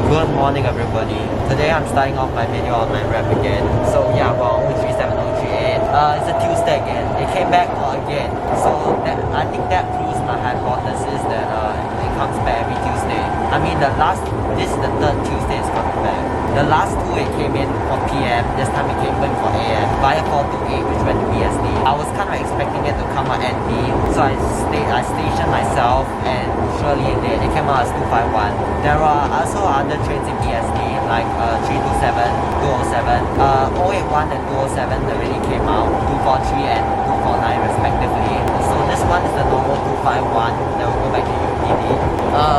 Good morning everybody. Today I'm starting off my video on my rep again. So yeah, we're on 037038. It's a Tuesday again. It came back again. So I think that proves my hypothesis that it comes back every Tuesday. I mean this is the third Tuesday it's coming back. The last two it came in for PM, this time it came in for AM via 428 which went to BSD. I was kind of expecting it to come out ND, so I stationed myself and surely it did. It came out as 251. There are also other trains in BSD like 327, 207, 081 and 207 already came out, 243 and 249 respectively. So this one is the normal 251 that will go back to UPD.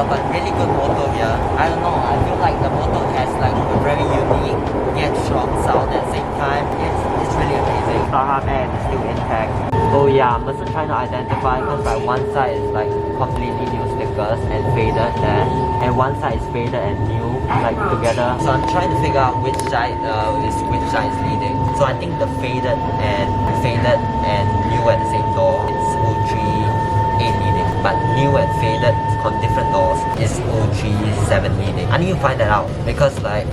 But really good motor here. I don't know, I feel like the motor has like a very unique yet strong sound at the same time. It's really amazing. Saha man is still intact. Oh yeah, I'm also trying to identify because like one side is like completely new stickers and faded there, and one side is faded and new like together. So I'm trying to figure out which side is leading. So I think the faded and new at the same door is 038 leading, but new and faded on different doors is 037 leading. I need to find that out because like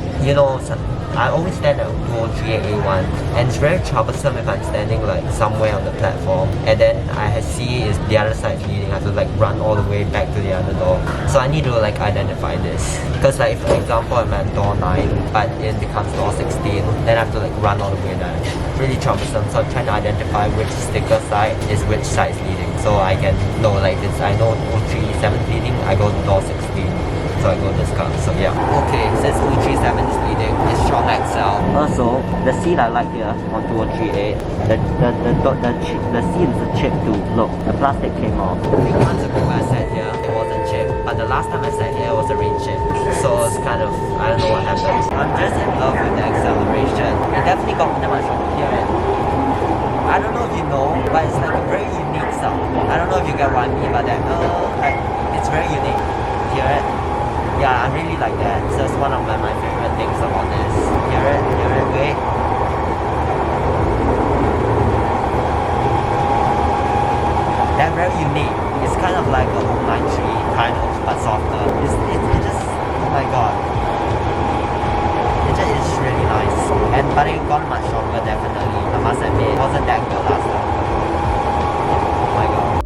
I always stand at 203A1 and it's very troublesome if I'm standing like somewhere on the platform and then I see is the other side leading. I have to like run all the way back to the other door. So I need to like identify this because like if for example I'm at door 9 but it becomes door 16, then I have to like run all the way down. Really troublesome. So I'm trying to identify which sticker side is which side is leading. So I can know like this. I know 037 is leading, I go to door 16. So I go this car, so yeah. Okay, since 237 is leading, it's strong XL. Also, the seat I like here on 2038, the seat is a chip too. Look, the plastic came off. A few months ago when I sat here, it wasn't chip. But the last time I sat here, it was a rain chip. So it's kind of, I don't know what happened. I'm just in love with the acceleration. It definitely got me that much from here. I don't know if you know, but it's like a very unique sound. I don't know if you get what I mean by that. Like, it's very unique. Hear it? Yeah, I really like that. So it's one of my favorite things about this. Hear it, wait. They're very unique. It's kind of like a 093 kind of, but softer. It just, oh my god. It's really nice. But it got much stronger definitely. I must admit, it wasn't that good last time. Oh my god.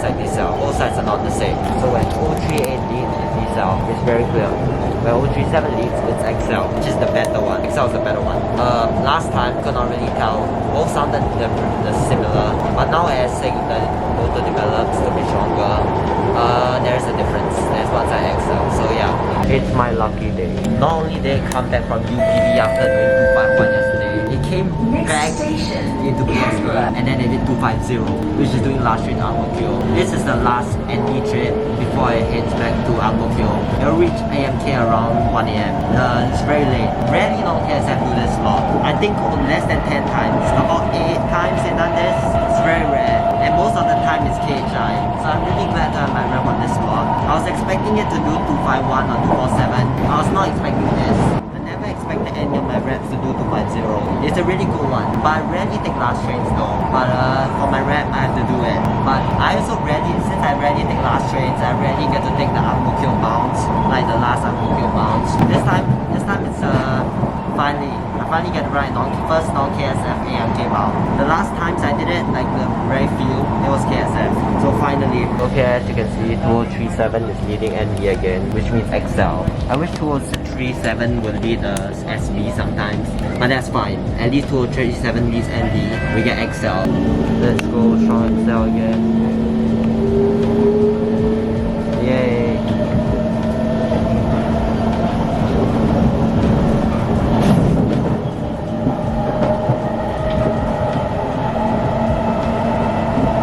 like this cell. Both sides are not the same. So when 038 leads, it's this cell. It's very clear. When 037 leads, it's XL, which is the better one. XL is the better one. Last time, could not really tell. Both sounded similar. But now as the motor develops to be stronger, there's a difference. There's one side XL. So yeah, it's my lucky day. Not only did it come back from UPV after doing 251 yesterday, it came back into PSB and then it did 250, which is doing last trip to Ang Mo Kio. This is the last ND trip before it heads back to Ang Mo Kio. It'll reach AMK around 1 AM. It's very late. Rarely non-KSF do this slot. I think less than 10 times. About 8 times they've done this. It's very rare. And most of the time it's KHI. So I'm really glad to have my rep on this slot. I was expecting it to do 251 or 247. I was not expecting this. I never expected any of my reps to do 250. It's a really cool one. But I rarely take last trains though. But for my rep I have to do it. But I also since I rarely take last trains, I rarely get to take the Ang Mo Kio bounce, like the last Ang Mo Kio bounce. This time it's I finally get it right first non-KSF AMK bound. The last times I did it, like the very few, it was KSF. So finally. Okay, as you can see, 2037 is leading ND again, which means XL. I wish 2037 would lead SB sometimes, but that's fine. At least 2037 leads ND, we get XL. Let's go strong XL again. Yay.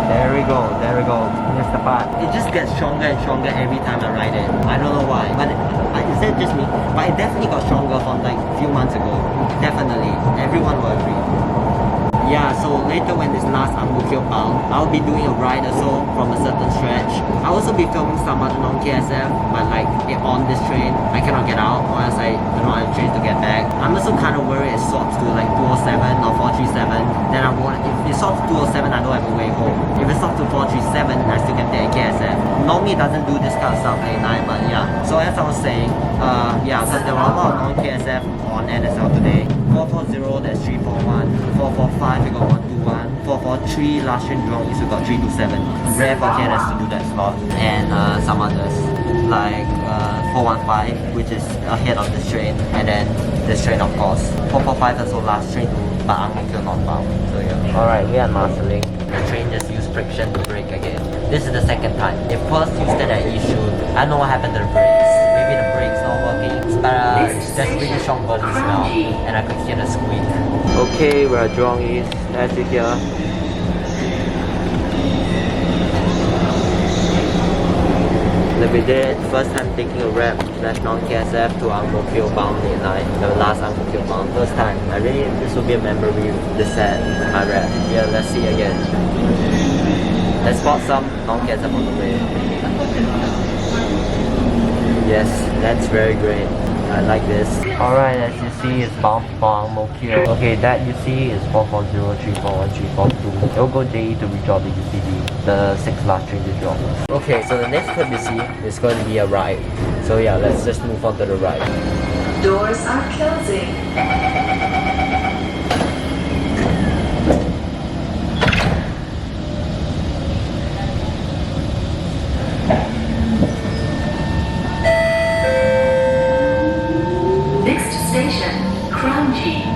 There we go. Here's the part. It just gets stronger and stronger every time I ride it. I don't know why, but is that just me? But it definitely got stronger from like a few months ago. Definitely. Everyone will agree. Yeah, so later when this last Ang Mo Kio bound, I'll be doing a ride or so from a certain stretch. I'll also be filming some other non-KSF, but like on this train, I cannot get out or else I do not have a train to get back. I'm also kind of worried it swaps to like 207 or 437, then if it swaps to 207, I don't have a way home. If it swaps to 437, I still can take a KSF. Normally it doesn't do this kind of stuff at night, but yeah. So as I was saying, yeah, so there were a lot of non-KSF on NSL today. 440, there's 341, 445, we got 121, 443, last train Jurong East, we got 327. Rare for KNS to do that slot. And some others, like 415, which is ahead of this train, and then this train of course. 445 is also last train to Ang Mo Kio northbound. So yeah. Alright, we are mastering. The train just used friction to brake again. This is the second time. If first used it at issue, I don't know what happened to the brakes. Maybe the brakes not working, but it's just really strong body smell, and I could hear the squeak. Okay, we're at Jurong East, as you hear. Then we did it, first time taking a rep, that's non-KSF to Ang Mo Kio bound midnight, the last Ang Mo Kio bound, first time. This will be a memory, this set, my rep. Yeah, let's see again. Let's spot some non-KSF on the way. Yes, that's very great. I like this. Alright, as you see, it's bound for Ang Mo Kio. Okay, that you see is 440, 341, 342. It will go JE to reach all the UPD, the 6 last train to drop. Okay, so the next clip you see is going to be a ride. So yeah, let's just move on to the ride. Doors are closing. Station, Crunchy.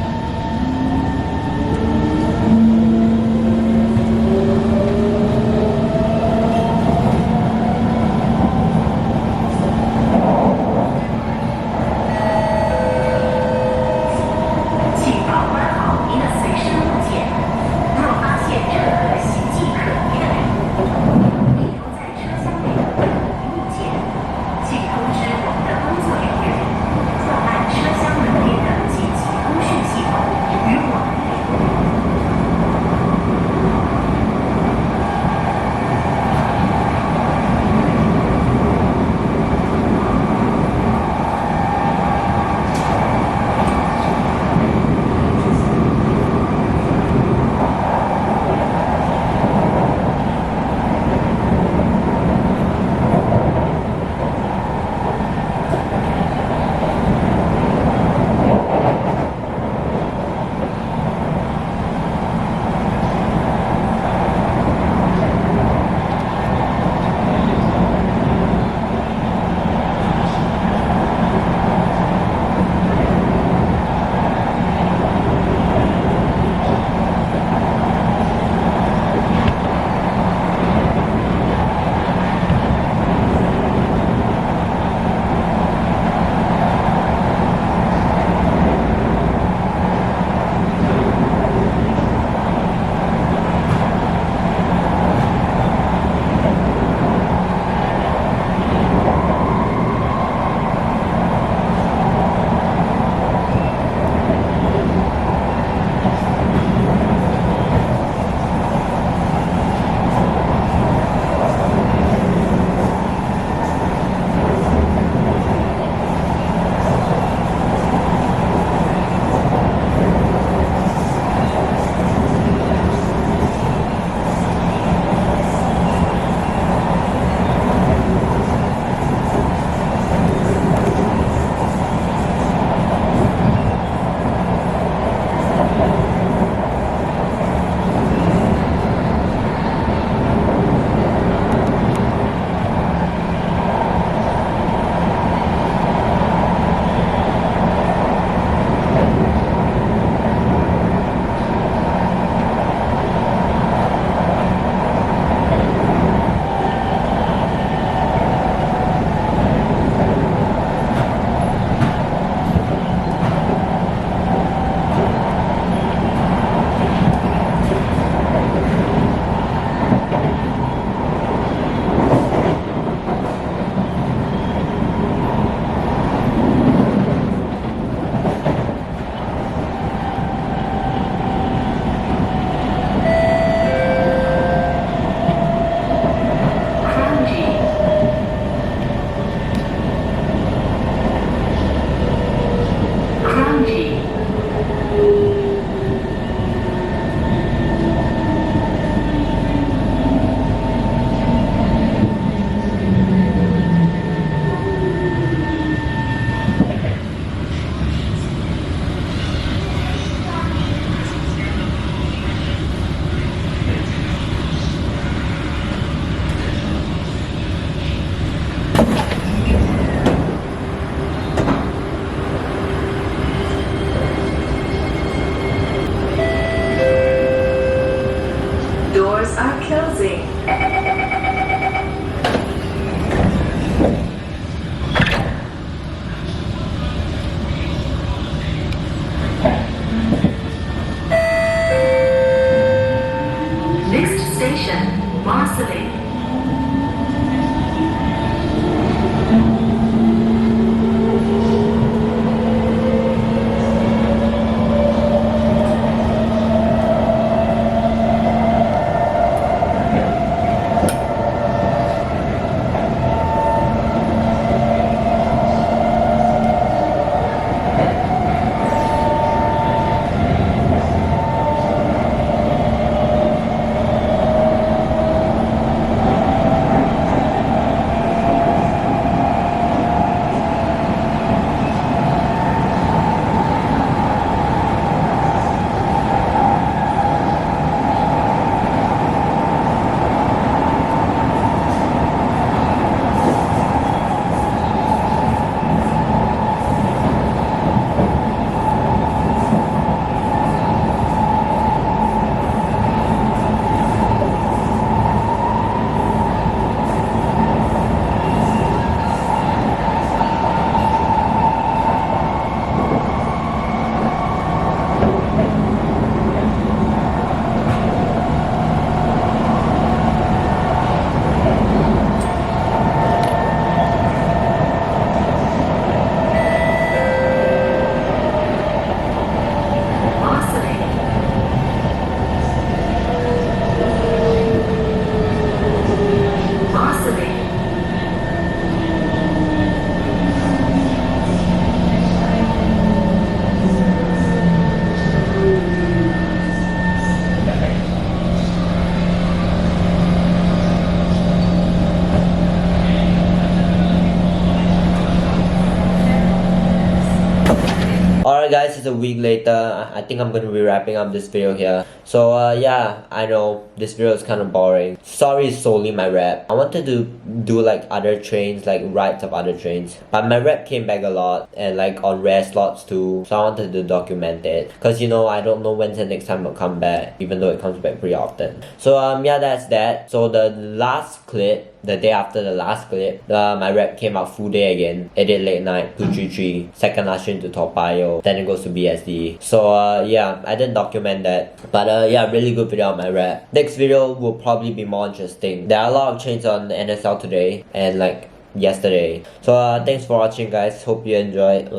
Alright guys, it's a week later. I think I'm gonna be wrapping up this video here. So yeah, I know this video is kind of boring. Sorry, it's solely my rep. I wanted to do like other trains, like rides of other trains, but my rep came back a lot and like on rare slots too. So I wanted to document it, cause you know I don't know when's the next time it'll come back, even though it comes back pretty often. So yeah, that's that. So the last clip, the day after the last clip, my rep came out full day again. It did late night 233, second last train to Toa Payoh, then it goes to BSD. So yeah, I didn't document that, but yeah, really good video on my rep. Next video will probably be more interesting. There are a lot of trains on NSL today and like yesterday. So thanks for watching guys, hope you enjoyed.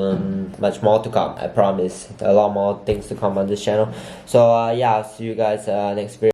Much more to come, I promise. A lot more things to come on this channel. So yeah, I'll see you guys next video.